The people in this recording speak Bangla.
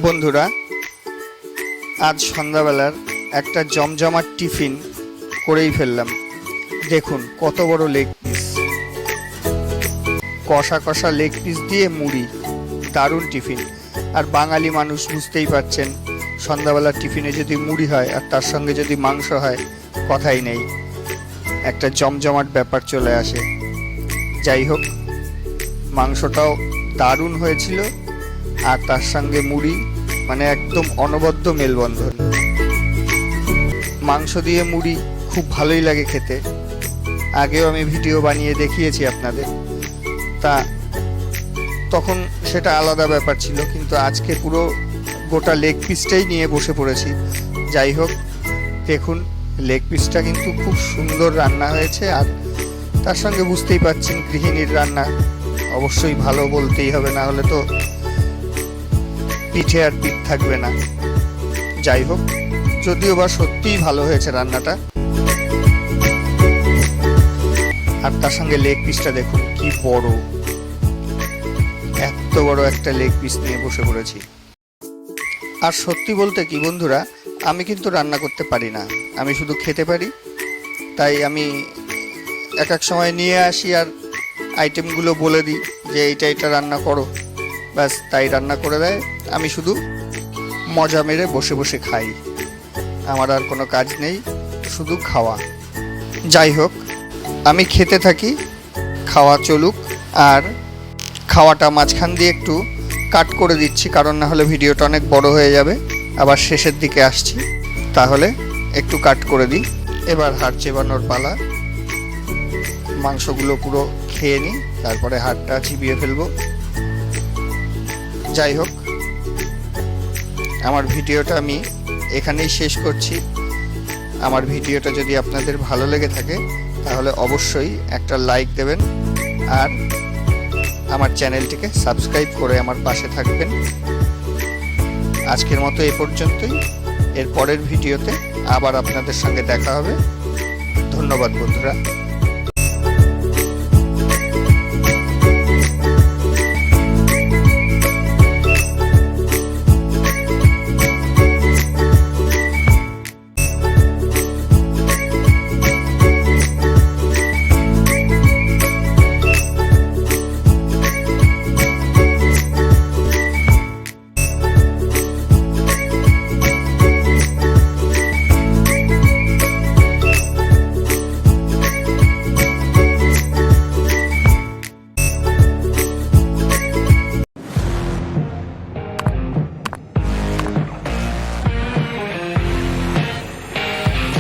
বন্ধুরা, আজ সন্ধ্যাবেলার একটা জমজমাট টিফিন করেই ফেললাম। দেখুন কত বড় লেগ পিস, কষা কষা লেগ পিস দিয়ে মুড়ি, দারুণ টিফিন। আর বাঙালি মানুষ বুঝতেই পারছেন, সন্ধ্যাবেলার টিফিনে যদি মুড়ি হয় আর তার সঙ্গে যদি মাংস হয়, কথাই নেই, একটা জমজমাট ব্যাপার চলে আসে। যাই হোক, মাংসটাও দারুণ হয়েছিল আর তার সঙ্গে মুড়ি, মানে একদম অনবদ্য মেলবন্ধন। মাংস দিয়ে মুড়ি খুব ভালোই লাগে খেতে, আগেও আমি ভিডিও বানিয়ে দেখিয়েছি আপনাদের, তখন সেটা আলাদা ব্যাপার ছিল, কিন্তু আজকে পুরো গোটা লেগ পিসটাই নিয়ে বসে পড়েছি। যাই হোক, দেখুন লেগ পিসটা কিন্তু খুব সুন্দর রান্না হয়েছে, আর তার সঙ্গে বুঝতেই পারছেন গৃহিণীর রান্না অবশ্যই ভালো বলতেই হবে, না হলে তো পিঠে আর পিঠ থাকবে না। যাই হোক, যদিও বা সত্যিই ভালো হয়েছে রান্নাটা। আর তার সঙ্গে লেগ পিসটা দেখুন কি বড়, এত বড় একটা লেগ পিস নিয়ে বসে পড়েছি। আর সত্যি বলতে কি বন্ধুরা, আমি কিন্তু রান্না করতে পারি না, আমি শুধু খেতে পারি। তাই আমি এক এক সময় নিয়ে আসি আর আইটেমগুলো বলে দিই যে এইটা রান্না করো, ব্যাস তাই রান্না করে দেয়। আমি শুধু মজা মেরে বসে বসে খাই, আমার আর কোনো কাজ নেই, শুধু খাওয়া। যাই হোক, আমি খেতে থাকি, খাওয়া চলুক। আর খাওয়াটা মাঝখান দিয়ে একটু কাট করে দিচ্ছি, কারণ না হলে ভিডিওটা অনেক বড় হয়ে যাবে। আবার শেষের দিকে আসছি, তাহলে একটু কাট করে দিই। এবার হাড় চেবানোর পালা, মাংসগুলো পুরো খেয়ে নিই, তারপরে হাড়টা চিবিয়ে ফেলবো। যাই হোক, আমার ভিডিওটা আমি এখানেই শেষ করছি। আমার ভিডিওটা যদি আপনাদের ভালো লেগে থাকে তাহলে অবশ্যই একটা লাইক দেবেন, আর আমার চ্যানেলটিকে সাবস্ক্রাইব করে আমার পাশে থাকবেন। আজকের মতো এ পর্যন্তই, এর পরের ভিডিওতে আবার আপনাদের সঙ্গে দেখা হবে। ধন্যবাদ বন্ধুরা।